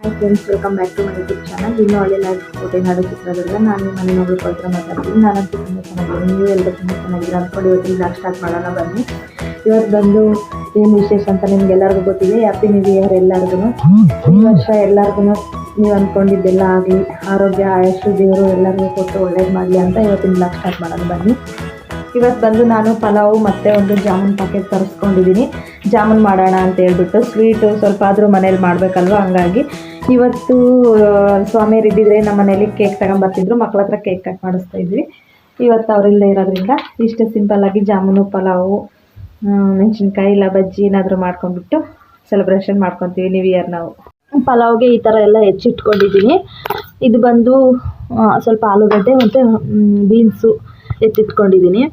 Hi friends, welcome back to my YouTube channel. ಇನ್ನೂ ಒಳ್ಳೆ life ಕೋಟೆನಾಡು ಚಿತ್ರದುರ್ಗ. ನಾನು ನಿಮ್ಮ ಮನೆ ನೋಡ್ಲಿಕ್ಕೋಸ್ಕರ ಮಾತಾಡ್ತೀನಿ. ನಾನಂತೂ ತುಂಬ ಚೆನ್ನಾಗಿದ್ದೀನಿ, ನೀವು ಎಲ್ಲರೂ ತುಂಬ ಚೆನ್ನಾಗಿದ್ದೀರ ಅಂದ್ಕೊಂಡು ಇವತ್ತಿನ ಬ್ಲಾಗ್ ಸ್ಟಾರ್ಟ್ ಮಾಡೋಣ ಬನ್ನಿ. ಇವತ್ತು ಬಂದು ಏನು ವಿಶೇಷ ಅಂತ ನಿಮ್ಗೆಲ್ಲರಿಗೂ ಗೊತ್ತಿದೆ. ಹ್ಯಾಪಿ ನ್ಯೂ ಇಯರ್ ಎಲ್ಲರಿಗೂ. ಈ ವರ್ಷ ಎಲ್ಲರಿಗೂ ನೀವು ಅಂದ್ಕೊಂಡಿದ್ದೆಲ್ಲ ಆಗಲಿ, ಆರೋಗ್ಯ ಆಯುಷು ದೇವರು ಎಲ್ಲರಿಗೂ ಕೊಟ್ಟು ಒಳ್ಳೇದು ಮಾಡಲಿ ಅಂತ ಇವತ್ತಿನ ಬ್ಲಾಗ್ ಸ್ಟಾರ್ಟ್ ಮಾಡೋಣ ಬನ್ನಿ. ಇವತ್ತು ಬಂದು ನಾನು ಪಲಾವು ಮತ್ತು ಒಂದು ಜಾಮೂನ್ ಪ್ಯಾಕೆಟ್ ತರಿಸ್ಕೊಂಡಿದ್ದೀನಿ. ಜಾಮೂನ್ ಮಾಡೋಣ ಅಂತ ಹೇಳ್ಬಿಟ್ಟು, ಸ್ವೀಟು ಸ್ವಲ್ಪ ಆದರೂ ಮನೇಲಿ ಮಾಡಬೇಕಲ್ವ, ಹಂಗಾಗಿ ಇವತ್ತು ಸ್ವಾಮಿಯರು ಇದ್ದಿದ್ರೆ ನಮ್ಮ ಮನೇಲಿ ಕೇಕ್ ತಗೊಂಬರ್ತಿದ್ರು. ಮಕ್ಳ ಹತ್ರ ಕೇಕ್ ಕಟ್ ಮಾಡಿಸ್ತಾ ಇದ್ವಿ. ಇವತ್ತು ಅವರಿಲ್ಲದೆ ಇರೋದ್ರಿಂದ ಇಷ್ಟು ಸಿಂಪಲ್ಲಾಗಿ ಜಾಮೂನು, ಪಲಾವು, ಮೆಣಸಿನ್ಕಾಯಿ ಇಲ್ಲ ಬಜ್ಜಿ ಏನಾದರೂ ಮಾಡ್ಕೊಂಡ್ಬಿಟ್ಟು ಸೆಲೆಬ್ರೇಷನ್ ಮಾಡ್ಕೊತೀವಿ ನ್ಯೂ ಇಯರ್. ನಾವು ಪಲಾವ್ಗೆ ಈ ಥರ ಎಲ್ಲ ಹೆಚ್ಚಿಟ್ಕೊಂಡಿದ್ದೀನಿ. ಇದು ಬಂದು ಸ್ವಲ್ಪ ಆಲೂಗಡ್ಡೆ ಮತ್ತು ಬೀನ್ಸು ಎತ್ತಿಟ್ಕೊಂಡಿದ್ದೀನಿ.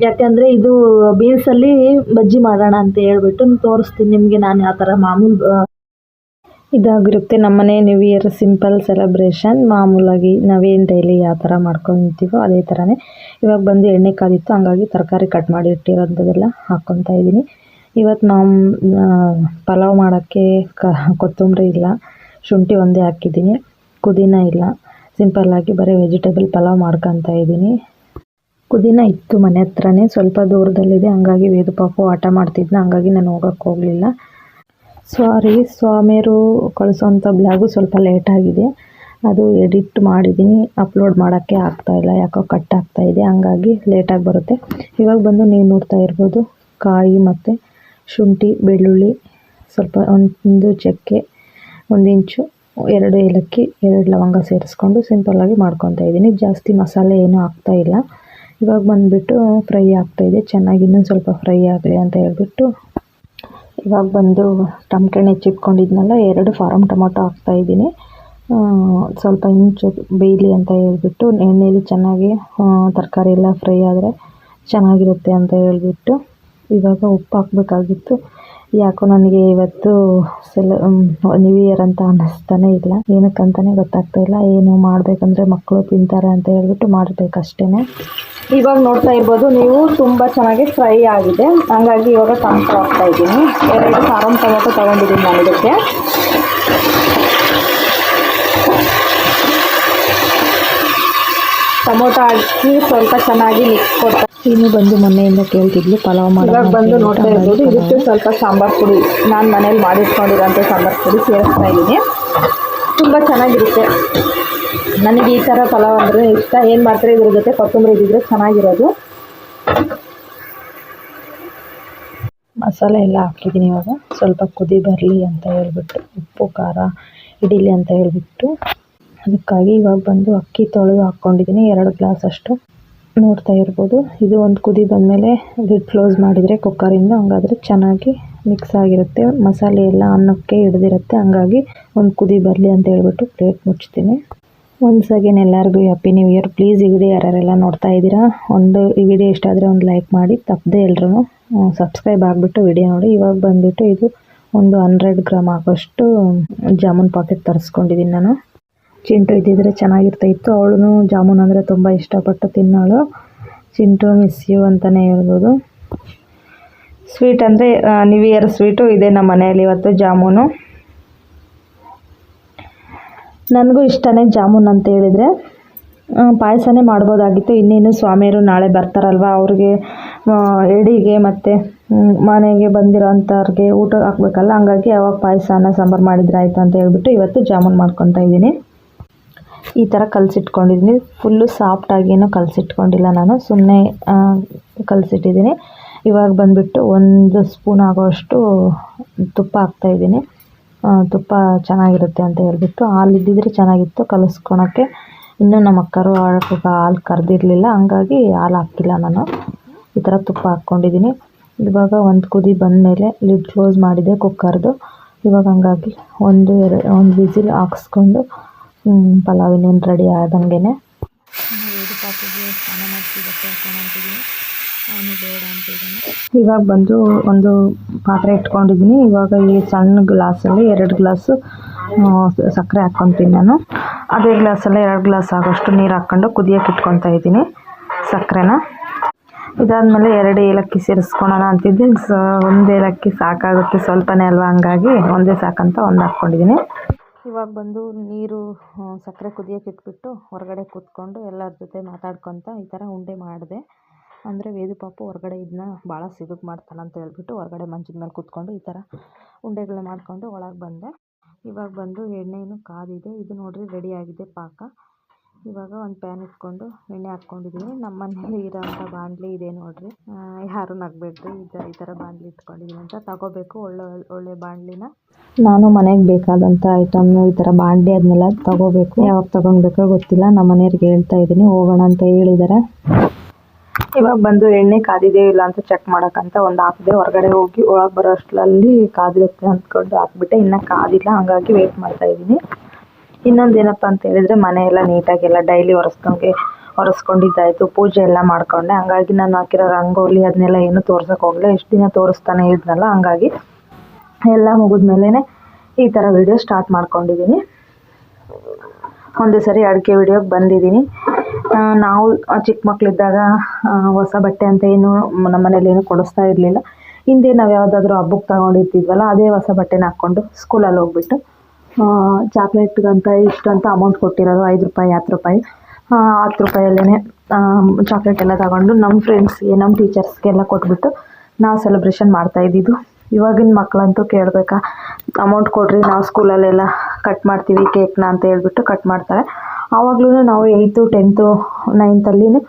ಯಾಕಂದರೆ ಇದು ಬೀನ್ಸಲ್ಲಿ ಬಜ್ಜಿ ಮಾಡೋಣ ಅಂತ ಹೇಳ್ಬಿಟ್ಟು ತೋರಿಸ್ತೀನಿ ನಿಮಗೆ ನಾನು ಯಾವ ಥರ ಮಾಮೂಲು ಇದಾಗಿರುತ್ತೆ ನಮ್ಮನೆ ನ್ಯೂ ಇಯರ್ ಸಿಂಪಲ್ ಸೆಲೆಬ್ರೇಷನ್. ಮಾಮೂಲಾಗಿ ನಾವೇನು ಡೈಲಿ ಯಾವ ಥರ ಮಾಡ್ಕೊತೀವೋ ಅದೇ ಥರನೇ. ಇವಾಗ ಬಂದು ಎಣ್ಣೆ ಕಾದಿತ್ತು, ಹಂಗಾಗಿ ತರಕಾರಿ ಕಟ್ ಮಾಡಿ ಇಟ್ಟಿರೋಂಥದ್ದೆಲ್ಲ ಹಾಕ್ಕೊತಾ ಇದ್ದೀನಿ. ಇವತ್ತು ನಾವು ಪಲಾವ್ ಮಾಡೋಕ್ಕೆ ಕೊತ್ತಂಬರಿ ಇಲ್ಲ, ಶುಂಠಿ ಒಂದೇ ಹಾಕಿದ್ದೀನಿ, ಪುದೀನ ಇಲ್ಲ. ಸಿಂಪಲ್ಲಾಗಿ ಬರೀ ವೆಜಿಟೇಬಲ್ ಪಲಾವ್ ಮಾಡ್ಕೊತಾ ಇದ್ದೀನಿ. ಪುದೀನ ಇತ್ತು ಮನೆ ಹತ್ರನೇ, ಸ್ವಲ್ಪ ದೂರದಲ್ಲಿದೆ, ಹಂಗಾಗಿ ವೇದು ಪಾಪು ಆಟ ಮಾಡ್ತಿದ್ನ, ಹಂಗಾಗಿ ನಾನು ಹೋಗೋಕ್ಕೆ ಹೋಗಲಿಲ್ಲ. ಸ್ವಾಮಿಯರು ಕಳಿಸೋಂಥ ಬ್ಲಾಗು ಸ್ವಲ್ಪ ಲೇಟಾಗಿದೆ. ಅದು ಎಡಿಟ್ ಮಾಡಿದ್ದೀನಿ, ಅಪ್ಲೋಡ್ ಮಾಡೋಕ್ಕೆ ಆಗ್ತಾಯಿಲ್ಲ, ಯಾಕೋ ಕಟ್ ಆಗ್ತಾಯಿದೆ, ಹಂಗಾಗಿ ಲೇಟಾಗಿ ಬರುತ್ತೆ. ಇವಾಗ ಬಂದು ನೀವು ನೋಡ್ತಾ ಇರ್ಬೋದು, ಕಾಯಿ ಮತ್ತು ಶುಂಠಿ, ಬೆಳ್ಳುಳ್ಳಿ, ಸ್ವಲ್ಪ ಒಂದು ಚಕ್ಕೆ, 1 ಇಂಚು, 2 ಏಲಕ್ಕಿ, 2 ಲವಂಗ ಸೇರಿಸ್ಕೊಂಡು ಸಿಂಪಲ್ಲಾಗಿ ಮಾಡ್ಕೊತಾ ಇದ್ದೀನಿ. ಜಾಸ್ತಿ ಮಸಾಲೆ ಏನೂ ಹಾಕ್ತಾಯಿಲ್ಲ. ಇವಾಗ ಬಂದುಬಿಟ್ಟು ಫ್ರೈ ಆಗ್ತಾಯಿದೆ, ಚೆನ್ನಾಗಿ ಇನ್ನೊಂದು ಸ್ವಲ್ಪ ಫ್ರೈ ಆಗಲಿ ಅಂತ ಹೇಳ್ಬಿಟ್ಟು ಇವಾಗ ಬಂದು ಟೊಮಟೊ ಹೆಚ್ಚಿಟ್ಕೊಂಡಿದ್ನಲ್ಲ, 2 ಫಾರಮ್ ಟೊಮೊಟೊ ಹಾಕ್ತಾಯಿದ್ದೀನಿ. ಸ್ವಲ್ಪ ಇಂಚು ಬೇಯಲಿ ಅಂತ ಹೇಳ್ಬಿಟ್ಟು ಎಣ್ಣೆಲಿ ಚೆನ್ನಾಗಿ ತರಕಾರಿ ಎಲ್ಲ ಫ್ರೈ ಆದರೆ ಚೆನ್ನಾಗಿರುತ್ತೆ ಅಂತ ಹೇಳ್ಬಿಟ್ಟು ಇವಾಗ ಉಪ್ಪು ಹಾಕಬೇಕಾಗಿತ್ತು. ಯಾಕೋ ನನಗೆ ಇವತ್ತು ನ್ಯೂ ಇಯರ್ ಅಂತ ಅನ್ನಿಸ್ತಾನೆ ಇಲ್ಲ, ಏನಕ್ಕಂತಲೇ ಗೊತ್ತಾಗ್ತಾಯಿಲ್ಲ. ಏನು ಮಾಡಬೇಕಂದ್ರೆ ಮಕ್ಕಳು ತಿಂತಾರೆ ಅಂತ ಹೇಳ್ಬಿಟ್ಟು ಮಾಡಬೇಕಷ್ಟೇ. ಇವಾಗ ನೋಡ್ತಾ ಇರ್ಬೋದು ನೀವು, ತುಂಬ ಚೆನ್ನಾಗಿ ಫ್ರೈ ಆಗಿದೆ, ಹಂಗಾಗಿ ಇವಾಗ ಟೊಮೊಟೊ ಹಾಕ್ತಾ ಇದ್ದೀನಿ. 2 ಫಾರಮ್ ಟೊಮೊಟೊ ತೊಗೊಂಡಿದ್ದೀನಿ ನಾನು ಇದಕ್ಕೆ. ಟೊಮೊಟೊ ಹಾಕಿ ಸ್ವಲ್ಪ ಚೆನ್ನಾಗಿ ಮಿಕ್ಸ್ ಕೊಡ್ತಾ. ಇನ್ನು ಬಂದು ಮೊನ್ನೆಯಿಂದ ಕೇಳ್ತಿದ್ಲು ಪಲಾವ್ ಮಾಡಿ. ಇವಾಗ ಬಂದು ನೋಡ್ತಾ ಇರ್ಬೋದು, ಇದಕ್ಕೆ ಸ್ವಲ್ಪ ಸಾಂಬಾರು ಪುಡಿ, ನಾನು ಮನೇಲಿ ಮಾಡಿಟ್ಕೊಂಡಿರೋಂಥ ಸಾಂಬಾರು ಪುಡಿ ಸೇರಿಸ್ತಾ ಇದ್ದೀನಿ. ತುಂಬ ಚೆನ್ನಾಗಿರುತ್ತೆ. ನನಗೆ ಈ ಥರ ಪಲಾವ್ ಅಂದರೆ ಇಷ್ಟ. ಏನು ಮಾಡ್ತಾರೆ, ಇದ್ರ ಜೊತೆ ಕೊತ್ತಂಬರಿ ಇದ್ದಿದ್ರೆ ಚೆನ್ನಾಗಿರೋದು. ಮಸಾಲೆ ಎಲ್ಲ ಹಾಕಿದ್ದೀನಿ. ಇವಾಗ ಸ್ವಲ್ಪ ಕುದಿ ಬರಲಿ ಅಂತ ಹೇಳ್ಬಿಟ್ಟು, ಉಪ್ಪು ಖಾರ ಹಿಡೀಲಿ ಅಂತ ಹೇಳ್ಬಿಟ್ಟು, ಅದಕ್ಕಾಗಿ ಇವಾಗ ಬಂದು ಅಕ್ಕಿ ತೊಳೆದು ಹಾಕ್ಕೊಂಡಿದ್ದೀನಿ, 2 ಗ್ಲಾಸ್ ಅಷ್ಟು. ನೋಡ್ತಾ ಇರ್ಬೋದು, ಇದು ಒಂದು ಕುದಿ ಬಂದಮೇಲೆ ಲಿಡ್ ಕ್ಲೋಸ್ ಮಾಡಿದರೆ ಕುಕ್ಕರಿಂದ, ಹಂಗಾದರೆ ಚೆನ್ನಾಗಿ ಮಿಕ್ಸ್ ಆಗಿರುತ್ತೆ, ಮಸಾಲೆ ಎಲ್ಲ ಅನ್ನಕ್ಕೆ ಹಿಡ್ದಿರುತ್ತೆ. ಹಂಗಾಗಿ ಒಂದು ಕುದಿ ಬರಲಿ ಅಂತ ಹೇಳ್ಬಿಟ್ಟು ಪ್ಲೇಟ್ ಮುಚ್ತೀನಿ. ಒನ್ಸ್ ಅಗೇನ್ ಎಲ್ಲರಿಗೂ ಹ್ಯಾಪಿ ನ್ಯೂ ಇಯರ್. ಪ್ಲೀಸ್ ಈ ವಿಡಿಯೋ ಯಾರ್ಯಾರೆಲ್ಲ ನೋಡ್ತಾ ಇದ್ದೀರಾ, ಈ ವಿಡಿಯೋ ಇಷ್ಟ ಆದರೆ ಒಂದು ಲೈಕ್ ಮಾಡಿ, ತಪ್ಪದೆ ಎಲ್ಲರೂ ಸಬ್ಸ್ಕ್ರೈಬ್ ಆಗಿಬಿಟ್ಟು ವಿಡಿಯೋ ನೋಡಿ. ಇವಾಗ ಬಂದುಬಿಟ್ಟು ಇದು ಒಂದು 100 ಗ್ರಾಮ್ ಆಗೋಷ್ಟು ಜಾಮೂನ್ ಪ್ಯಾಕೆಟ್ ತರಿಸ್ಕೊಂಡಿದ್ದೀನಿ ನಾನು. ಚಿಂಟು ಇದ್ದಿದ್ರೆ ಚೆನ್ನಾಗಿರ್ತಾಯಿತ್ತು, ಅವಳು ಜಾಮೂನ್ ಅಂದರೆ ತುಂಬ ಇಷ್ಟಪಟ್ಟು ತಿನ್ನೋಳು. ಚಿಂಟು ಮಿಸ್ ಯು ಅಂತಲೇ ಹೇಳ್ಬೋದು. ಸ್ವೀಟ್ ಅಂದರೆ ನ್ಯೂ ಇಯರ್ ಸ್ವೀಟು ಇದೆ ನಮ್ಮ ಮನೆಯಲ್ಲಿ ಇವತ್ತು, ಜಾಮೂನು. ನನಗೂ ಇಷ್ಟನೇ ಜಾಮೂನ್ ಅಂತ ಹೇಳಿದರೆ. ಪಾಯಸನೇ ಮಾಡ್ಬೋದಾಗಿತ್ತು. ಇನ್ನೇನು ಸ್ವಾಮಿಯರು ನಾಳೆ ಬರ್ತಾರಲ್ವ, ಅವ್ರಿಗೆ ಎಡಿಗೆ ಮತ್ತು ಮನೆಗೆ ಬಂದಿರೋ ಅಂಥವ್ರಿಗೆ ಊಟ ಹಾಕ್ಬೇಕಲ್ಲ, ಹಂಗಾಗಿ ಯಾವಾಗ ಪಾಯಸ ಅನ್ನ ಸಾಂಬಾರು ಮಾಡಿದ್ರೆ ಆಯಿತು ಅಂತ ಹೇಳ್ಬಿಟ್ಟು ಇವತ್ತು ಜಾಮೂನ್ ಮಾಡ್ಕೊತಾ ಇದ್ದೀನಿ. ಈ ಥರ ಕಲಸಿಟ್ಕೊಂಡಿದ್ದೀನಿ. ಫುಲ್ಲು ಸಾಫ್ಟಾಗೇನು ಕಲಸಿಟ್ಕೊಂಡಿಲ್ಲ ನಾನು, ಸುಮ್ಮನೆ ಕಲಸಿಟ್ಟಿದ್ದೀನಿ. ಇವಾಗ ಬಂದುಬಿಟ್ಟು 1 ಸ್ಪೂನ್ ಆಗೋಷ್ಟು ತುಪ್ಪ ಹಾಕ್ತಾಯಿದ್ದೀನಿ. ತುಪ್ಪ ಚೆನ್ನಾಗಿರುತ್ತೆ ಅಂತ ಹೇಳ್ಬಿಟ್ಟು, ಹಾಲು ಇದ್ದಿದ್ರೆ ಚೆನ್ನಾಗಿತ್ತು ಕಲಿಸ್ಕೊಳಕ್ಕೆ. ಇನ್ನೂ ನಮ್ಮ ಅಕ್ಕರು ಹಾಲು ಕರೆದಿರಲಿಲ್ಲ, ಹಂಗಾಗಿ ಹಾಲು ಹಾಕ್ತಿಲ್ಲ ನಾನು. ಈ ಥರ ತುಪ್ಪ ಹಾಕ್ಕೊಂಡಿದ್ದೀನಿ. ಇವಾಗ ಒಂದು ಕುದಿ ಬಂದಮೇಲೆ ಲಿಡ್ ಕ್ಲೋಸ್ ಮಾಡಿದೆ ಕುಕ್ಕರ್ದು. ಇವಾಗ ಹಂಗಾಗಿ ಒಂದು ವಿಸಿಲ್ ಹಾಕ್ಸ್ಕೊಂಡು ಪಲಾವ್ ಇನ್ನೇನು ರೆಡಿ ಆದಂಗೆ. ವೇದು ಪಾಪಗೆ ಸ್ನಾನ ಮಾಡಿಸಿ ಬಟ್ಟೆ ಹಾಕೊಂಡ್ತಿದ್ದೀನಿ, ಅವನು ಬೇಡ ಅಂತಿದ್ದಾನೆ. ಇವಾಗ ಬಂದು ಒಂದು ಪಾತ್ರೆ ಇಟ್ಕೊಂಡಿದ್ದೀನಿ. ಇವಾಗ ಈ ಸಣ್ಣ ಗ್ಲಾಸಲ್ಲಿ 2 ಗ್ಲಾಸು ಸಕ್ಕರೆ ಹಾಕ್ಕೊತೀನಿ ನಾನು. ಅದೇ ಗ್ಲಾಸಲ್ಲಿ 2 ಗ್ಲಾಸ್ ಆಗೋಷ್ಟು ನೀರು ಹಾಕ್ಕೊಂಡು ಕುದಿಯೋಕೆ ಇಟ್ಕೊತಾ ಇದ್ದೀನಿ ಸಕ್ಕರೆನ. ಇದಾದಮೇಲೆ 2 ಏಲಕ್ಕಿ ಸೇರಿಸ್ಕೊಳ್ಳೋಣ ಅಂತಿದ್ದೆ. 1 ಏಲಕ್ಕಿ ಸಾಕಾಗುತ್ತೆ, ಸ್ವಲ್ಪನೇ ಅಲ್ವಾ, ಹಂಗಾಗಿ ಒಂದೇ ಸಾಕಂತ 1 ಹಾಕ್ಕೊಂಡಿದ್ದೀನಿ. ಇವಾಗ ಬಂದು ನೀರು ಸಕ್ಕರೆ ಕುದಿಯೋಕೆ ಇಟ್ಬಿಟ್ಟು ಹೊರಗಡೆ ಕೂತ್ಕೊಂಡು ಎಲ್ಲರ ಜೊತೆ ಮಾತಾಡ್ಕೊತ ಈ ಥರ ಉಂಡೆ ಮಾಡಿದೆ. ಅಂದರೆ ವೇದು ಪಾಪು ಹೊರಗಡೆ ಇದನ್ನ ಭಾಳ ಸಿದುಕು ಮಾಡ್ತಾನಂತ ಹೇಳ್ಬಿಟ್ಟು ಹೊರಗಡೆ ಮಂಚದ ಮೇಲೆ ಕೂತ್ಕೊಂಡು ಈ ಥರ ಉಂಡೆಗಳನ್ನ ಮಾಡಿಕೊಂಡು ಒಳಗೆ ಬಂದೆ. ಇವಾಗ ಬಂದು ಎಣ್ಣೆನೂ ಕಾದಿದೆ. ಇದು ನೋಡಿರಿ ರೆಡಿಯಾಗಿದೆ ಪಾಕ. ಇವಾಗ ಒಂದು ಪ್ಯಾನ್ ಇಟ್ಕೊಂಡು ಎಣ್ಣೆ ಹಾಕ್ಕೊಂಡಿದ್ದೀನಿ. ನಮ್ಮ ಮನೇಲಿ ಇರೋಂಥ ಬಾಣಲಿ ಇದೆ ನೋಡಿರಿ. ಯಾರೂ ನಗಬೇಡ್ರಿ, ಈ ಥರ ಬಾಣಲಿ ಇಟ್ಕೊಂಡಿದ್ದೀನಿ ಅಂತ. ತಗೋಬೇಕು ಒಳ್ಳೆ ಬಾಣಲಿನ. ನಾನು ಮನೆಗೆ ಬೇಕಾದಂಥ ಐಟಮ್ನು ಈ ಥರ ಬಾಣಲಿ ಅದನ್ನೆಲ್ಲ ತಗೋಬೇಕು. ಯಾವಾಗ ತಗೊಳ್ಬೇಕೋ ಗೊತ್ತಿಲ್ಲ. ನಮ್ಮ ಮನೆಯವ್ರಿಗೆ ಹೇಳ್ತಾ ಇದ್ದೀನಿ ಹೋಗೋಣ ಅಂತ ಹೇಳಿದ್ದಾರೆ. ಇವಾಗ ಬಂದು ಎಣ್ಣೆ ಕಾದಿದೆಯೋ ಇಲ್ಲ ಅಂತ ಚೆಕ್ ಮಾಡೋಕ್ಕಂತ ಒಂದು ಹಾಕಿದೆ. ಹೊರಗಡೆ ಹೋಗಿ ಒಳಗೆ ಬರೋ ಅಷ್ಟರಲ್ಲಿ ಕಾದಿರುತ್ತೆ ಅಂದ್ಕೊಂಡು ಹಾಕ್ಬಿಟ್ಟೆ. ಇನ್ನೂ ಕಾದಿಲ್ಲ, ಹಾಗಾಗಿ ವೆಯ್ಟ್ ಮಾಡ್ತಾ ಇದ್ದೀನಿ. ಇನ್ನೊಂದು ಏನಪ್ಪ ಅಂತ ಹೇಳಿದರೆ ಮನೆಯೆಲ್ಲ ನೀಟಾಗೆಲ್ಲ ಡೈಲಿ ಒರೆಸ್ಕೊಂಡಿದ್ದಾಯಿತು. ಪೂಜೆ ಎಲ್ಲ ಮಾಡಿಕೊಂಡೆ. ಹಂಗಾಗಿ ನಾನು ಹಾಕಿರೋ ರಂಗೋಲಿ ಅದನ್ನೆಲ್ಲ ಏನು ತೋರ್ಸೋಕೆ ಹೋಗಲ್ಲ. ಎಷ್ಟು ದಿನ ತೋರಿಸ್ತಾನೆ ಇದ್ನಲ್ಲ, ಹಂಗಾಗಿ ಎಲ್ಲ ಮುಗಿದ್ಮೇಲೆ ಈ ಥರ ವಿಡಿಯೋ ಸ್ಟಾರ್ಟ್ ಮಾಡ್ಕೊಂಡಿದ್ದೀನಿ. ಒಂದು ಸರಿ ಅಡುಗೆ ವಿಡಿಯೋಗೆ ಬಂದಿದ್ದೀನಿ. ನಾವು ಚಿಕ್ಕ ಮಕ್ಕಳಿದ್ದಾಗ ಹೊಸ ಬಟ್ಟೆ ಅಂತ ಏನು ನಮ್ಮ ಮನೇಲಿ ಏನು ಕೊಡಿಸ್ತಾ ಇರಲಿಲ್ಲ. ಹಿಂದೆ ನಾವು ಯಾವುದಾದ್ರೂ ಹಬ್ಬಕ್ಕೆ ತಗೊಂಡಿರ್ತಿದ್ವಲ್ಲ, ಅದೇ ಹೊಸ ಬಟ್ಟೆನ ಹಾಕ್ಕೊಂಡು ಸ್ಕೂಲಲ್ಲಿ ಹೋಗ್ಬಿಟ್ಟು ಚಾಕ್ಲೇಟ್ಗಂತ ಇಷ್ಟಂತ ಅಮೌಂಟ್ ಕೊಟ್ಟಿರೋರು, 5 ರೂಪಾಯಿ 10 ರೂಪಾಯಿ 10 ರೂಪಾಯಲ್ಲೇ ಚಾಕ್ಲೇಟ್ ಎಲ್ಲ ತಗೊಂಡು ನಮ್ಮ ಫ್ರೆಂಡ್ಸ್ಗೆ ನಮ್ಮ ಟೀಚರ್ಸ್ಗೆಲ್ಲ ಕೊಟ್ಬಿಟ್ಟು ನಾವು ಸೆಲೆಬ್ರೇಷನ್ ಮಾಡ್ತಾಯಿದ್ದಿದ್ದು. ಇವಾಗಿನ ಮಕ್ಕಳಂತೂ ಕೇಳಬೇಕಾ, ಅಮೌಂಟ್ ಕೊಡ್ರಿ ನಾವು ಸ್ಕೂಲಲ್ಲೆಲ್ಲ ಕಟ್ ಮಾಡ್ತೀವಿ ಕೇಕ್ನ ಅಂತ ಹೇಳ್ಬಿಟ್ಟು ಕಟ್ ಮಾಡ್ತಾರೆ. ಆವಾಗಲೂ ನಾವು 8th 10th 9th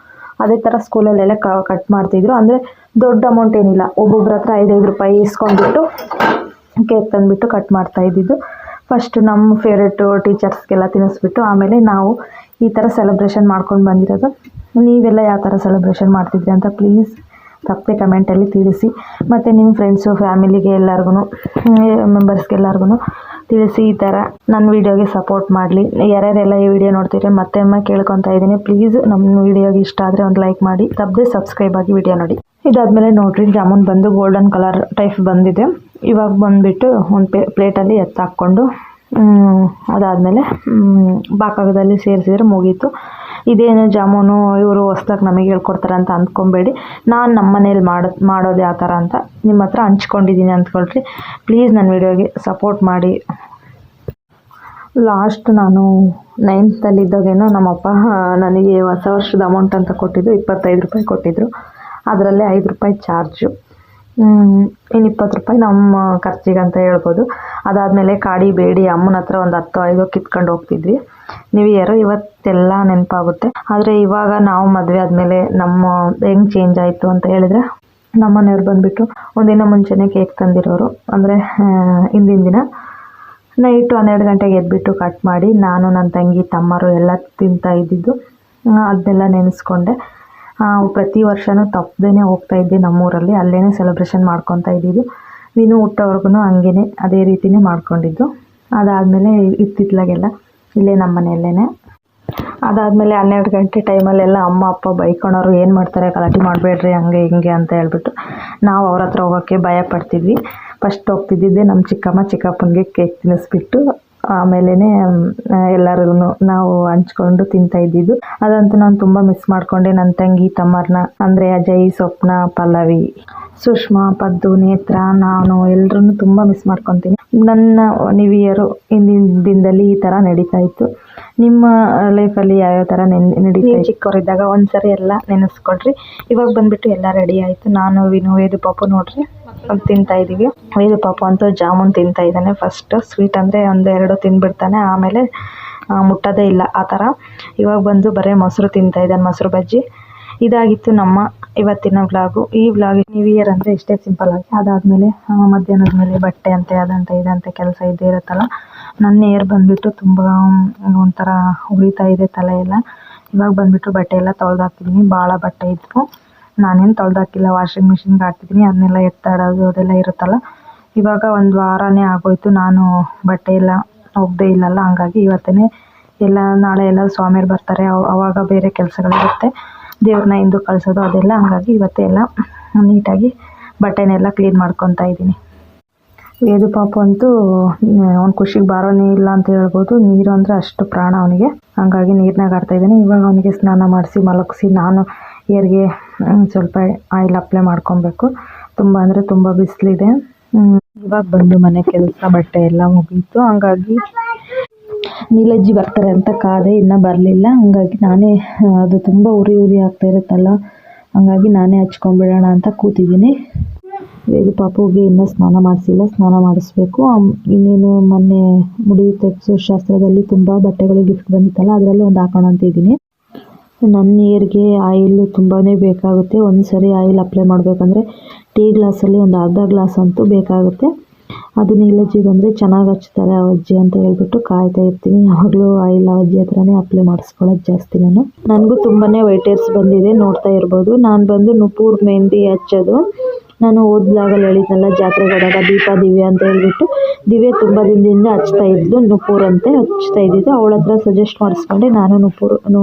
ಅದೇ ಥರ ಸ್ಕೂಲಲ್ಲೆಲ್ಲ ಕಟ್ ಮಾಡ್ತಿದ್ರು. ಅಂದರೆ ದೊಡ್ಡ ಅಮೌಂಟ್ ಏನಿಲ್ಲ, ಒಬ್ಬೊಬ್ರ ಹತ್ರ 5 ರೂಪಾಯಿ ಇಸ್ಕೊಂಡ್ಬಿಟ್ಟು ಕೇಕ್ ತಂದುಬಿಟ್ಟು ಕಟ್ ಮಾಡ್ತಾಯಿದ್ದಿದ್ದು. ಫಸ್ಟ್ ನಮ್ಮ ಫೇವ್ರೇಟು ಟೀಚರ್ಸ್ಗೆಲ್ಲ ತಿನ್ನಿಸ್ಬಿಟ್ಟು ಆಮೇಲೆ ನಾವು ಈ ಥರ ಸೆಲೆಬ್ರೇಷನ್ ಮಾಡ್ಕೊಂಡು ಬಂದಿರೋದು. ನೀವೆಲ್ಲ ಯಾವ ಥರ ಸೆಲೆಬ್ರೇಷನ್ ಮಾಡ್ತಿದ್ರಿ ಅಂತ ಪ್ಲೀಸ್ ತಪ್ಪದೆ ಕಮೆಂಟಲ್ಲಿ ತಿಳಿಸಿ. ಮತ್ತು ನಿಮ್ಮ ಫ್ರೆಂಡ್ಸು ಫ್ಯಾಮಿಲಿಗೆ ಎಲ್ಲರಿಗೂ ಮೆಂಬರ್ಸ್ಗೆಲ್ಲರಿಗೂ ತಿಳಿಸಿ. ಈ ಥರ ನನ್ನ ವೀಡಿಯೋಗೆ ಸಪೋರ್ಟ್ ಮಾಡಲಿ. ಯಾರ್ಯಾರೆಲ್ಲ ಈ ವಿಡಿಯೋ ನೋಡ್ತೀರಿ ಮತ್ತೆ ಕೇಳ್ಕೊತಾ ಇದ್ದೀನಿ, ಪ್ಲೀಸ್ ನಮ್ಮ ವೀಡಿಯೋಗೆ ಇಷ್ಟ ಆದರೆ ಒಂದು ಲೈಕ್ ಮಾಡಿ, ತಪ್ಪದೆ ಸಬ್ಸ್ಕ್ರೈಬ್ ಆಗಿ ವಿಡಿಯೋ ನೋಡಿ. ಇದಾದಮೇಲೆ ನೋಡಿರಿ ಜಾಮೂನ್ ಬಂದು ಗೋಲ್ಡನ್ ಕಲರ್ ಟೈಪ್ ಬಂದಿದೆ. ಇವಾಗ ಬಂದುಬಿಟ್ಟು ಒಂದು ಪ್ಲೇಟಲ್ಲಿ ಎತ್ತಾಕ್ಕೊಂಡು ಅದಾದಮೇಲೆ ಬಾಕಾಗದಲ್ಲಿ ಸೇರಿಸಿದ್ರೆ ಮುಗೀತು. ಇದೇನು ಜಾಮೂನು ಇವರು ಹೊಸ್ದಾಗಿ ನಮಗೆ ಹೇಳ್ಕೊಡ್ತಾರೆ ಅಂತ ಅಂದ್ಕೊಬೇಡಿ. ನಾನು ನಮ್ಮ ಮನೇಲಿ ಮಾಡೋದು ಯಾವ ಥರ ಅಂತ ನಿಮ್ಮ ಹತ್ರ ಹಂಚ್ಕೊಂಡಿದ್ದೀನಿ ಅಂದ್ಕೊಳ್ರಿ. ಪ್ಲೀಸ್ ನನ್ನ ವಿಡಿಯೋಗೆ ಸಪೋರ್ಟ್ ಮಾಡಿ. ಲಾಸ್ಟ್ ನಾನು 9th ಇದ್ದಾಗೇನೋ ನಮ್ಮಪ್ಪ ನನಗೆ ಹೊಸ ವರ್ಷದ ಅಮೌಂಟ್ ಅಂತ ಕೊಟ್ಟಿದ್ದು 25 ರೂಪಾಯಿ ಕೊಟ್ಟಿದ್ದರು. ಅದರಲ್ಲೇ 5 ರೂಪಾಯಿ ಚಾರ್ಜು, ಇನ್ನು 20 ರೂಪಾಯಿ ನಮ್ಮ ಖರ್ಚಿಗೆ ಅಂತ ಹೇಳ್ಬೋದು. ಅದಾದಮೇಲೆ ಕಾಡಿ ಬೇಡಿ ಅಮ್ಮನ ಹತ್ರ ಒಂದು 10-5 ಕಿತ್ಕೊಂಡು ಹೋಗ್ತಿದ್ವಿ. ನ್ಯೂ ಇಯರ್ ಇವತ್ತೆಲ್ಲ ನೆನಪಾಗುತ್ತೆ. ಆದರೆ ಇವಾಗ ನಾವು ಮದುವೆ ಆದಮೇಲೆ ನಮ್ಮ ಹೆಂಗೆ ಚೇಂಜ್ ಆಯಿತು ಅಂತ ಹೇಳಿದ್ರೆ, ನಮ್ಮ ಮನೆಯವ್ರು ಬಂದುಬಿಟ್ಟು ಒಂದಿನ ಮುಂಚೆನೇ ಕೇಕ್ ತಂದಿರೋರು. ಅಂದರೆ ಹಿಂದಿನ ದಿನ ನೈಟು 12 ಗಂಟೆಗೆ ಎದ್ಬಿಟ್ಟು ಕಟ್ ಮಾಡಿ ನಾನು ನನ್ನ ತಂಗಿ ತಮ್ಮರು ಎಲ್ಲ ತಿಂತಾ ಇದ್ದಿದ್ದು. ಅದನ್ನೆಲ್ಲ ನೆನೆಸ್ಕೊಂಡೆ. ಪ್ರತಿ ವರ್ಷವೂ ತಪ್ಪದೇ ಹೋಗ್ತಾಯಿದ್ದೆ ನಮ್ಮೂರಲ್ಲಿ, ಅಲ್ಲೇ ಸೆಲೆಬ್ರೇಷನ್ ಮಾಡ್ಕೊತಾ ಇದ್ದಿದ್ದು. ನೀನು ಹುಟ್ಟೋವರೆಗೂ ಹಂಗೇ ಅದೇ ರೀತಿಯೇ ಮಾಡ್ಕೊಂಡಿದ್ದು. ಅದಾದಮೇಲೆ ಇತ್ತಿತ್ಲಾಗೆಲ್ಲ ಇಲ್ಲೇ ನಮ್ಮ ಮನೆಯಲ್ಲೇ. ಅದಾದಮೇಲೆ 12 ಗಂಟೆ ಟೈಮಲ್ಲೆಲ್ಲ ಅಮ್ಮ ಅಪ್ಪ ಬೈಕೊಳೋರು, ಏನು ಮಾಡ್ತಾರೆ ಗಲಾಟೆ ಮಾಡಬೇಡ್ರಿ ಹಂಗೆ ಹಿಂಗೆ ಅಂತ ಹೇಳ್ಬಿಟ್ಟು ನಾವು ಅವ್ರ ಹತ್ರ ಹೋಗೋಕ್ಕೆ ಭಯ ಪಡ್ತಿದ್ವಿ. ಫಸ್ಟ್ ಹೋಗ್ತಿದ್ದಿದ್ದೆ ನಮ್ಮ ಚಿಕ್ಕಪ್ಪನಿಗೆ ಕೇಕ್ ತಿನ್ನಿಸ್ಬಿಟ್ಟು ಆಮೇಲೆ ಎಲ್ಲರಿಗೂ ನಾವು ಹಂಚ್ಕೊಂಡು ತಿಂತಾ ಇದ್ದಿದ್ದು. ಅದಂತೂ ನಾನು ತುಂಬ ಮಿಸ್ ಮಾಡಿಕೊಂಡೆ. ನನ್ನ ತಂಗಿ ತಮ್ಮರನ್ನ, ಅಂದರೆ ಅಜಯ್, ಸ್ವಪ್ನ, ಪಲ್ಲವಿ, ಸುಷ್ಮಾ, ಪದ್ದು, ನೇತ್ರ, ನಾನು ಎಲ್ಲರೂ ತುಂಬ ಮಿಸ್ ಮಾಡ್ಕೊತೀನಿ. ನನ್ನ ನ್ಯೂ ಇಯರು ಹಿಂದಿನ ದಿನದಲ್ಲಿ ಈ ಥರ ನಡೀತಾ ಇತ್ತು. ನಿಮ್ಮ ಲೈಫಲ್ಲಿ ಯಾವ್ಯಾವ ಥರ ನಡೀತಾ ಚಿಕ್ಕವರಿದ್ದಾಗ ಒಂದ್ಸರಿ ಎಲ್ಲ ನೆನೆಸ್ಕೊಳ್ರಿ. ಇವಾಗ ಬಂದುಬಿಟ್ಟು ಎಲ್ಲ ರೆಡಿ ಆಯಿತು. ನಾನು ವೇದು ಪಾಪು ನೋಡ್ರಿ ತಿಂತಾ ಇದ್ದೀವಿ. ವೇದು ಪಾಪು ಅಂತೂ ಜಾಮೂನ್ ತಿಂತಾ ಇದ್ದಾನೆ. ಫಸ್ಟ್ ಸ್ವೀಟ್ ಅಂದರೆ 1-2 ತಿಂದ್ಬಿಡ್ತಾನೆ, ಆಮೇಲೆ ಮುಟ್ಟೋದೇ ಇಲ್ಲ ಆ ಥರ. ಇವಾಗ ಬಂದು ಬರೀ ಮೊಸರು ತಿಂತಾ ಇದ್ದಾನೆ, ಮೊಸರು ಬಜ್ಜಿ. ಇದಾಗಿತ್ತು ನಮ್ಮ ಇವತ್ತಿನ ವ್ಲಾಗು. ಈ ವ್ಲಾಗ್ ನ್ಯೂ ಇಯರ್ ಅಂದರೆ ಇಷ್ಟೇ ಸಿಂಪಲ್ಲಾಗಿ. ಅದಾದಮೇಲೆ ಮಧ್ಯಾಹ್ನದ ಮೇಲೆ ಬಟ್ಟೆ ಅಂತೆ ಅದಂತೆ ಇದಂತೆ ಕೆಲಸ ಇದ್ದೇ ಇರುತ್ತಲ್ಲ. ನನ್ನ ಏರ್ ಬಂದುಬಿಟ್ಟು ತುಂಬ ಒಂಥರ ಉರಿತಾ ಇದೆ ತಲೆ ಎಲ್ಲ. ಇವಾಗ ಬಂದುಬಿಟ್ಟು ಬಟ್ಟೆ ಎಲ್ಲ ತೊಳೆದಾಕ್ತಿದ್ದೀನಿ. ಭಾಳ ಬಟ್ಟೆ ಇದ್ವು, ನಾನೇನು ತೊಳೆದಾಕಿಲ್ಲ, ವಾಷಿಂಗ್ ಮಿಷಿನ್ಗೆ ಹಾಕಿದ್ದೀನಿ. ಅದನ್ನೆಲ್ಲ ಎತ್ತಾಡೋದು ಅದೆಲ್ಲ ಇರುತ್ತಲ್ಲ. ಇವಾಗ 1 ವಾರನೇ ಆಗೋಯ್ತು ನಾನು ಬಟ್ಟೆ ಎಲ್ಲ ಹೋಗದೇ ಇಲ್ಲಲ್ಲ. ಹಂಗಾಗಿ ಇವತ್ತೇ ಎಲ್ಲ, ನಾಳೆ ಎಲ್ಲ ಸ್ವಾಮಿಯರು ಬರ್ತಾರೆ, ಆವಾಗ ಬೇರೆ ಕೆಲಸಗಳಿರುತ್ತೆ, ದೇವ್ರನ್ನ ಹಿಂದೂ ಕಳಿಸೋದು ಅದೆಲ್ಲ. ಹಂಗಾಗಿ ಇವತ್ತೆಲ್ಲ ನೀಟಾಗಿ ಬಟ್ಟೆನೆಲ್ಲ ಕ್ಲೀನ್ ಮಾಡ್ಕೊತಾ ಇದ್ದೀನಿ. ವೇದು ಪಾಪು ಅಂತೂ ಅವ್ನ ಖುಷಿಗೆ ಬಾರೋನೇ ಇಲ್ಲ ಅಂತ ಹೇಳ್ಬೋದು. ನೀರು ಅಂದರೆ ಅಷ್ಟು ಪ್ರಾಣ ಅವನಿಗೆ. ಹಂಗಾಗಿ ನೀರಿನಾಗ ಆಡ್ತಾಯಿದ್ದಾನೆ. ಇವಾಗ ಅವನಿಗೆ ಸ್ನಾನ ಮಾಡಿಸಿ ಮಲಗಿಸಿ ನಾನು ಏರ್ಗೆ ಸ್ವಲ್ಪ ಆಯಿಲ್ ಅಪ್ಲೈ ಮಾಡ್ಕೊಬೇಕು. ತುಂಬ ಅಂದರೆ ತುಂಬ ಬಿಸಿಲಿದೆ. ಇವಾಗ ಬಂದು ಮನೆ ಕೆಲಸ ಬಟ್ಟೆ ಎಲ್ಲ ಮುಗೀತು. ಹಂಗಾಗಿ ನೀಲಜ್ಜಿ ಬರ್ತಾರೆ ಅಂತ ಕಾದೆ, ಇನ್ನೂ ಬರಲಿಲ್ಲ. ಹಂಗಾಗಿ ನಾನೇ ಅದು ತುಂಬ ಉರಿ ಆಗ್ತಾ ಇರುತ್ತಲ್ಲ, ಹಂಗಾಗಿ ನಾನೇ ಹಚ್ಕೊಂಡ್ಬಿಡೋಣ ಅಂತ ಕೂತಿದ್ದೀನಿ. ವೇದು ಪಾಪುಗೆ ಇನ್ನೂ ಸ್ನಾನ ಮಾಡಿಸಿಲ್ಲ, ಸ್ನಾನ ಮಾಡಿಸ್ಬೇಕು. ಇನ್ನೇನು ಮೊನ್ನೆ ಮುಡಿ ತೆಗೆಸೋ ಶಾಸ್ತ್ರದಲ್ಲಿ ತುಂಬ ಬಟ್ಟೆಗಳು ಗಿಫ್ಟ್ ಬಂದಿತ್ತಲ್ಲ, ಅದರಲ್ಲಿ ಒಂದು ಹಾಕೋಣ ಅಂತ ಇದ್ದೀನಿ. ನನ್ನ ಹೇರ್ಗೆ ಆಯಿಲ್ ತುಂಬಾ ಬೇಕಾಗುತ್ತೆ. ಒಂದು ಸರಿ ಆಯಿಲ್ ಅಪ್ಲೈ ಮಾಡಬೇಕಂದ್ರೆ ಟೀ ಗ್ಲಾಸಲ್ಲಿ ಒಂದು ಅರ್ಧ ಗ್ಲಾಸ್ ಅಂತೂ ಬೇಕಾಗುತ್ತೆ. ಅದು ನೀಲಜ್ಜಿ ಬಂದರೆ ಚೆನ್ನಾಗಿ ಹಚ್ತಾರೆ ಅವಜ್ಜಿ ಅಂತ ಹೇಳ್ಬಿಟ್ಟು ಕಾಯ್ತಾ ಇರ್ತೀನಿ. ಯಾವಾಗಲೂ ಆಯಿಲ್ ಅವಜ್ಜಿ ಹತ್ರನೇ ಅಪ್ಲೈ ಮಾಡಿಸ್ಕೊಳ್ಳೋದು ಜಾಸ್ತಿ. ನನಗೂ ತುಂಬಾ ವೈಟ್ ಹೇರ್ಸ್ ಬಂದಿದೆ, ನೋಡ್ತಾ ಇರ್ಬೋದು. ನಾನು ಬಂದು ನುಪುರ್ ಮೆಹಂದಿ ಹಚ್ಚೋದು. ನಾನು ಓದ್ಲಾಗಲ್ಲಿ ಹೇಳಿದ್ನಲ್ಲ, ಜಾತ್ರೆಗೆ ಹೋದಾಗ ದಿವ್ಯಾ ಅಂತ ಹೇಳ್ಬಿಟ್ಟು, ದಿವ್ಯಾ ತುಂಬ ದಿನದಿಂದ ಹಚ್ತಾ ಇದ್ಲು, ನುಪುರ್ ಅಂತೆ ಹಚ್ತಾ ಇದ್ದಿದ್ದು. ಅವಳ ಹತ್ರ ಸಜೆಸ್ಟ್ ಮಾಡಿಸ್ಕೊಂಡೆ ನಾನು ನುಪುರ್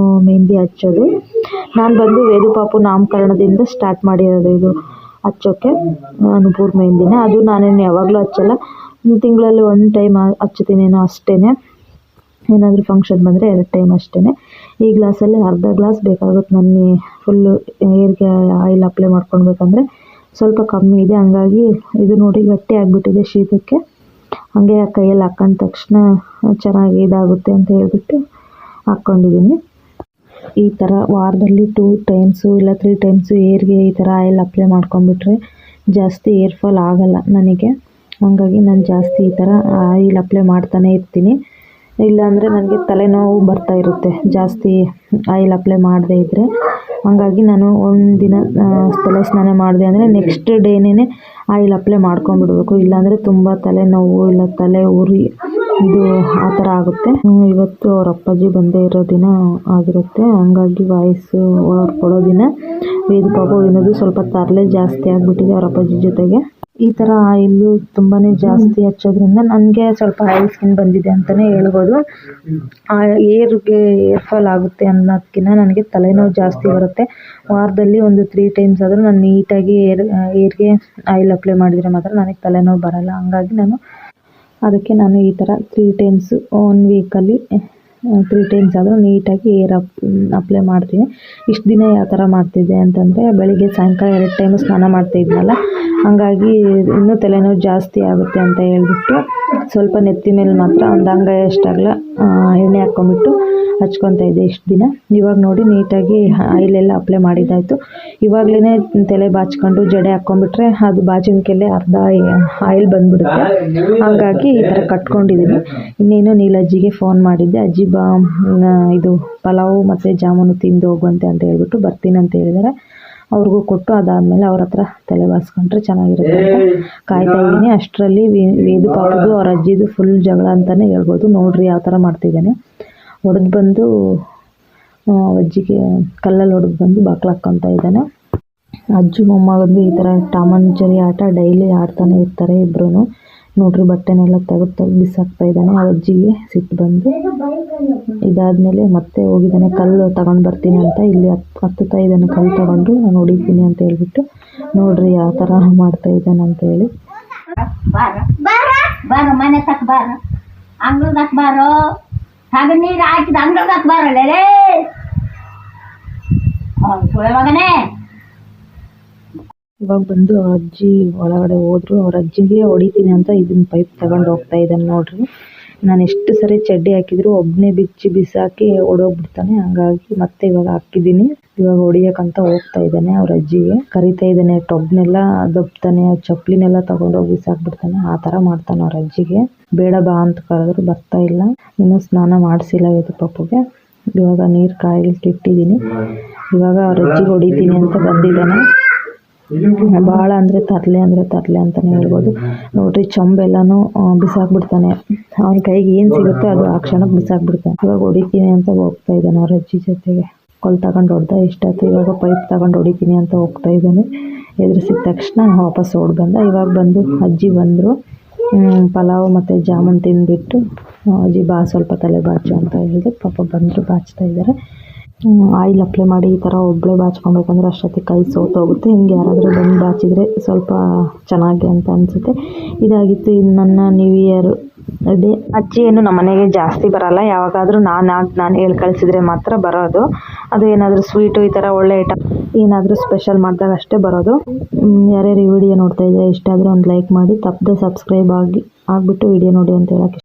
ಮೆಹಂದಿ ಹಚ್ಚೋದು. ನಾನು ಬಂದು ವೇದು ಪಾಪು ನಾಮಕರಣದಿಂದ ಸ್ಟಾರ್ಟ್ ಮಾಡಿರೋದು ಇದು ಹಚ್ಚೋಕ್ಕೆ, ನುಪುರ್ ಮೆಹಂದಿನ. ಅದು ನಾನೇನು ಯಾವಾಗಲೂ ಹಚ್ಚಲ್ಲ, ತಿಂಗಳಲ್ಲಿ 1 ಟೈಮ್ ಹಚ್ತೀನೇನೋ ಅಷ್ಟೇ. ಏನಾದರೂ ಫಂಕ್ಷನ್ ಬಂದರೆ 2 ಟೈಮ್ ಅಷ್ಟೇ. ಈ ಗ್ಲಾಸಲ್ಲಿ ಅರ್ಧ ಗ್ಲಾಸ್ ಬೇಕಾಗುತ್ತೆ. ನನ್ನ ಫುಲ್ಲು ಹೇರ್ಗೆ ಆಯಿಲ್ ಅಪ್ಲೈ ಮಾಡ್ಕೊಳ್ಬೇಕಂದ್ರೆ ಸ್ವಲ್ಪ ಕಮ್ಮಿ ಇದೆ, ಹಂಗಾಗಿ ಇದು ನೋಡಿ ಗಟ್ಟಿ ಆಗಿಬಿಟ್ಟಿದೆ ಶೀತಕ್ಕೆ. ಹಾಗೆ ಆ ಕೈಯಲ್ಲಿ ಹಾಕೊಂಡ ತಕ್ಷಣ ಚೆನ್ನಾಗಿ ಇದಾಗುತ್ತೆ ಅಂತ ಹೇಳ್ಬಿಟ್ಟು ಹಾಕ್ಕೊಂಡಿದ್ದೀನಿ. ಈ ಥರ ವಾರದಲ್ಲಿ 2 ಟೈಮ್ಸು ಇಲ್ಲ 3 ಟೈಮ್ಸು ಹೇರ್ಗೆ ಈ ಥರ ಆಯಿಲ್ ಅಪ್ಲೈ ಮಾಡ್ಕೊಂಡ್ಬಿಟ್ರೆ ಜಾಸ್ತಿ ಹೇರ್ ಫಾಲ್ ಆಗೋಲ್ಲ ನನಗೆ. ಹಾಗಾಗಿ ನಾನು ಜಾಸ್ತಿ ಈ ಥರ ಆಯಿಲ್ ಅಪ್ಲೈ ಮಾಡ್ತಾನೆ ಇರ್ತೀನಿ. ಇಲ್ಲಾಂದರೆ ನನಗೆ ತಲೆನೋವು ಬರ್ತಾ ಇರುತ್ತೆ ಜಾಸ್ತಿ ಆಯಿಲ್ ಅಪ್ಲೈ ಮಾಡದೇ ಇದ್ದರೆ. ಹಾಗಾಗಿ ನಾನು ಒಂದಿನ ತಲೆ ಸ್ನಾನ ಮಾಡಿದೆ ಅಂದರೆ ನೆಕ್ಸ್ಟ್ ಡೇನೇ ಆಯಿಲ್ ಅಪ್ಲೈ ಮಾಡ್ಕೊಂಡ್ಬಿಡ್ಬೇಕು, ಇಲ್ಲಾಂದರೆ ತುಂಬ ತಲೆನೋವು ಇಲ್ಲ ತಲೆ ಉರಿ ಇದು ಆ ಥರ ಆಗುತ್ತೆ. ಇವತ್ತು ಅವ್ರ ಅಪ್ಪಾಜಿ ಬಂದೇ ಇರೋ ದಿನ ಆಗಿರುತ್ತೆ, ಹಂಗಾಗಿ ವಾಯ್ಸು ಅವ್ರು ಕೊಡೋ ದಿನ. ವೇದು ಪಾಪು ಏನದು ಸ್ವಲ್ಪ ತರಲೆ ಜಾಸ್ತಿ ಆಗಿಬಿಟ್ಟಿದೆ ಅವ್ರ ಅಪ್ಪಾಜಿ ಜೊತೆಗೆ. ಈ ಥರ ಆಯಿಲು ತುಂಬಾ ಜಾಸ್ತಿ ಹಚ್ಚೋದ್ರಿಂದ ನನಗೆ ಸ್ವಲ್ಪ ಆಯಿಲ್ ಸ್ಕಿನ್ ಬಂದಿದೆ ಅಂತಲೇ ಹೇಳ್ಬೋದು. ಹೇರ್ ಫಾಲ್ ಆಗುತ್ತೆ ಅನ್ನೋದಕ್ಕಿಂತ ನನಗೆ ತಲೆನೋವು ಜಾಸ್ತಿ ಬರುತ್ತೆ. ವಾರದಲ್ಲಿ ಒಂದು 3 ಟೈಮ್ಸ್ ಆದರೂ ನಾನು ನೀಟಾಗಿ ಹೇರ್ಗೆ ಆಯಿಲ್ ಅಪ್ಲೈ ಮಾಡಿದರೆ ಮಾತ್ರ ನನಗೆ ತಲೆನೋವು ಬರೋಲ್ಲ. ಹಂಗಾಗಿ ಅದಕ್ಕೆ ನಾನು ಈ ಥರ 3 ಟೈಮ್ಸು 1 ವೀಕಲ್ಲಿ 3 ಟೈಮ್ಸ್ ಆದರೂ ನೀಟಾಗಿ ಹೇರ್ ಅಪ್ಲೈ ಮಾಡ್ತೀನಿ. ಇಷ್ಟು ದಿನ ಯಾವ ಥರ ಮಾಡ್ತಿದ್ದೆ ಅಂತಂದರೆ ಬೆಳಿಗ್ಗೆ ಸಾಯಂಕಾಲ 2 ಟೈಮು ಸ್ನಾನ ಮಾಡ್ತಾಯಿದ್ನಲ್ಲ, ಹಾಗಾಗಿ ಇನ್ನೂ ತಲೆನೋವು ಜಾಸ್ತಿ ಆಗುತ್ತೆ ಅಂತ ಹೇಳ್ಬಿಟ್ಟು ಸ್ವಲ್ಪ ನೆತ್ತಿ ಮೇಲೆ ಮಾತ್ರ ಒಂದು ಅಂಗೈ ಅಷ್ಟಾಗಲ ಎಣ್ಣೆ ಹಾಕ್ಕೊಂಬಿಟ್ಟು ಹಚ್ಕೊತಾ ಇದ್ದೆ ಇಷ್ಟು ದಿನ. ಇವಾಗ ನೋಡಿ ನೀಟಾಗಿ ಆಯಿಲೆಲ್ಲ ಅಪ್ಲೈ ಮಾಡಿದ್ದಾಯಿತು. ಇವಾಗಲೇ ತಲೆ ಬಾಚ್ಕೊಂಡು ಜಡೆ ಹಾಕ್ಕೊಂಡ್ಬಿಟ್ರೆ ಅದು ಬಾಚಿನ್ಕೆಲ್ಲೇ ಅರ್ಧ ಆಯಿಲ್ ಬಂದುಬಿಡುತ್ತೆ. ಹಾಗಾಗಿ ಈ ಥರ ಕಟ್ಕೊಂಡಿದ್ದೀನಿ. ಇನ್ನೇನು ನೀಲಜ್ಜಿಗೆ ಫೋನ್ ಮಾಡಿದ್ದೆ, ಅಜ್ಜಿ ಬಾ ಇದು ಪಲಾವು ಮತ್ತು ಜಾಮೂನು ತಿಂದು ಹೋಗುವಂತೆ ಅಂತ ಹೇಳ್ಬಿಟ್ಟು ಬರ್ತೀನಿ ಅಂತ ಹೇಳಿದ್ದಾರೆ. ಅವ್ರಿಗೂ ಕೊಟ್ಟು ಅದಾದಮೇಲೆ ಅವ್ರ ಹತ್ರ ತಲೆ ಬಾಸ್ಕೊಂಡ್ರೆ ಚೆನ್ನಾಗಿರುತ್ತೆ ಅಂತ ಕಾಯ್ತಾ ಇದ್ದೀನಿ. ಅಷ್ಟರಲ್ಲಿ ವೇದು ಪಾಪದು ಅವ್ರ ಅಜ್ಜಿದು ಫುಲ್ ಜಗಳ ಅಂತಲೇ ಹೇಳ್ಬೋದು. ನೋಡ್ರಿ ಯಾವ ಥರ ಮಾಡ್ತಿದ್ದಾನೆ. ಹೊಡೆದು ಬಂದು ಅಜ್ಜಿಗೆ ಕಲ್ಲಲ್ಲಿ ಹೊಡೆದು ಬಂದು ಬಾಕ್ಲು ಹಾಕ್ಕೊತಾ ಇದ್ದಾನೆ. ಅಜ್ಜಿ ಮೊಮ್ಮಗಂದು ಈ ಥರ ಟಾಮ್ ಅಂಡ್ ಜೆರಿ ಆಟ ಡೈಲಿ ಆಡ್ತಾನೆ ಇರ್ತಾರೆ ಇಬ್ಬರೂ. ನೋಡ್ರಿ ಬಟ್ಟೆನೆಲ್ಲ ತೆಗೆದು ಬಿಸಾಕ್ತಾ ಇದ್ದಾನೆ. ಆ ಅಜ್ಜಿಗೆ ಸಿಟ್ಟು ಬಂದು ಇದಾದಮೇಲೆ ಮತ್ತೆ ಹೋಗಿದ್ದಾನೆ ಕಲ್ಲು ತಗೊಂಡು ಬರ್ತೀನಿ ಅಂತ. ಇಲ್ಲಿ ಹತ್ತುತ್ತಾ ಇದ್ದಾನೆ ಕಲ್ಲು ತಗೊಂಡು ನಾನು ಹೊಡಿತೀನಿ ಅಂತ ಹೇಳ್ಬಿಟ್ಟು. ನೋಡ್ರಿ ಯಾವ ಥರ ಮಾಡ್ತಾ ಇದ್ದಾನೆ ಅಂತ ಹೇಳಿ. ಮನೆ ತಕ್ಕ ಬಾರ ಅಂಗಳದಾಗ ಬಾರೋ, ಹಾಗೆ ನೀರು ಹಾಕಿದ ಅಂಗಳದಾಗ ಬಾರಲ್ಲ ಮಗನೇ. ಇವಾಗ ಬಂದು ಅವ್ರ ಅಜ್ಜಿ ಒಳಗಡೆ ಹೋದ್ರು. ಅವ್ರ ಅಜ್ಜಿಗೆ ಹೊಡಿತೀನಿ ಅಂತ ಇದನ್ನ ಪೈಪ್ ತಗೊಂಡು ಹೋಗ್ತಾ ಇದ್ದಾನೆ. ನೋಡ್ರಿ ನಾನು ಎಷ್ಟು ಸರಿ ಚಡ್ಡಿ ಹಾಕಿದ್ರು ಒಬ್ಬನೇ ಬಿಸಾಕಿ ಓಡೋಗ್ಬಿಡ್ತಾನೆ. ಹಂಗಾಗಿ ಮತ್ತೆ ಇವಾಗ ಹಾಕಿದ್ದೀನಿ. ಇವಾಗ ಹೊಡಿಯೋಕ್ಕಂತ ಹೋಗ್ತಾ ಇದ್ದಾನೆ. ಅವ್ರ ಅಜ್ಜಿಗೆ ಕರಿತಾ ಇದ್ದಾನೆ. ಟೊಬ್ನೆಲ್ಲ ದಬ್ತಾನೆ, ಚಪ್ಪಲಿನೆಲ್ಲ ತಗೊಂಡೋಗಿ ಬಿಸಾಕ್ಬಿಡ್ತಾನೆ. ಆ ಥರ ಮಾಡ್ತಾನೆ ಅವ್ರ ಅಜ್ಜಿಗೆ. ಬೇಡ ಬಾ ಅಂತ ಕರೆದ್ರು ಬರ್ತಾ ಇಲ್ಲ. ಇನ್ನೂ ಸ್ನಾನ ಮಾಡಿಸಿಲ್ಲ ವೇದು ಪಾಪುಗೆ. ಇವಾಗ ನೀರು ಕಾಯಲಿಕ್ಕೆ ಇಟ್ಟಿದ್ದೀನಿ. ಇವಾಗ ಅವ್ರ ಅಜ್ಜಿಗೆ ಹೊಡಿತೀನಿ ಅಂತ ಬಂದಿದ್ದಾನೆ. ಭಾಳ ಅಂದರೆ ತರಲೆ ಅಂತಲೇ ಹೇಳ್ಬೋದು. ನೋಡ್ರಿ ಚೊಂಬೆಲ್ಲನೂ ಬಿಸಾಕ್ಬಿಡ್ತಾನೆ. ಅವ್ನ ಕೈಗೆ ಏನು ಸಿಗುತ್ತೋ ಅದು ಆ ಕ್ಷಣಕ್ಕೆ ಬಿಸಾಕ್ಬಿಡ್ತಾನೆ. ಇವಾಗ ಹೊಡಿತೀನಿ ಅಂತ ಹೋಗ್ತಾ ಇದ್ದಾನೆ ಅವ್ರ ಅಜ್ಜಿ ಜೊತೆಗೆ. ಕೊಲ್ ತಗೊಂಡು ಹೊಡೆದ ಇಷ್ಟಾಯ್ತು. ಇವಾಗ ಪೈಪ್ ತಗೊಂಡು ಹೊಡಿತೀನಿ ಅಂತ ಹೋಗ್ತಾ ಇದ್ದಾನೆ. ಎದುರಿಸಿದ ತಕ್ಷಣ ವಾಪಸ್ ಓಡಿ ಬಂದ. ಇವಾಗ ಬಂದು ಅಜ್ಜಿ ಬಂದರು. ಪಲಾವು ಮತ್ತು ಜಾಮೂನ್ ತಿಂದುಬಿಟ್ಟು ಅಜ್ಜಿ ಬಾ ಸ್ವಲ್ಪ ತಲೆ ಬಾಚು ಅಂತ ಹೇಳಿದೆ. ಪಾಪ ಬಂದರು ಬಾಚ್ತಾ ಇದ್ದಾರೆ. ಆಯಿಲ್ ಅಪ್ಲೈ ಮಾಡಿ ಈ ಥರ ಒಬ್ಬಳೇ ಬಾಚ್ಕೊಬೇಕಂದ್ರೆ ಅಷ್ಟೊತ್ತಿಗೆ ಕೈ ಸೋತೋಗುತ್ತೆ. ಹಿಂಗೆ ಯಾರಾದರೂ ಬಂದು ಬಾಚಿದರೆ ಸ್ವಲ್ಪ ಚೆನ್ನಾಗಿ ಅಂತ ಅನಿಸುತ್ತೆ. ಇದಾಗಿತ್ತು ಇದು ನನ್ನ ನ್ಯೂ ಇಯರ್ ಡೇ. ಅಜ್ಜಿ ಏನು ನಮ್ಮ ಮನೆಗೆ ಜಾಸ್ತಿ ಬರೋಲ್ಲ. ಯಾವಾಗಾದರೂ ನಾನು ಹೇಳಿ ಕಳಿಸಿದ್ರೆ ಮಾತ್ರ ಬರೋದು. ಅದು ಏನಾದರೂ ಸ್ವೀಟು ಈ ಥರ ಒಳ್ಳೆ ಐಟಮ್ ಏನಾದರೂ ಸ್ಪೆಷಲ್ ಮಾಡಿದಾಗ ಅಷ್ಟೇ ಬರೋದು. ಯಾರ್ಯಾರು ಈ ವಿಡಿಯೋ ನೋಡ್ತಾ ಇದ್ದಾರೆ ಇಷ್ಟ ಆದರೆ ಒಂದು ಲೈಕ್ ಮಾಡಿ, ತಪ್ಪದೆ ಸಬ್ಸ್ಕ್ರೈಬ್ ಆಗಿಬಿಟ್ಟು ವಿಡಿಯೋ ನೋಡಿ ಅಂತ ಹೇಳೋಕ್ಕೆ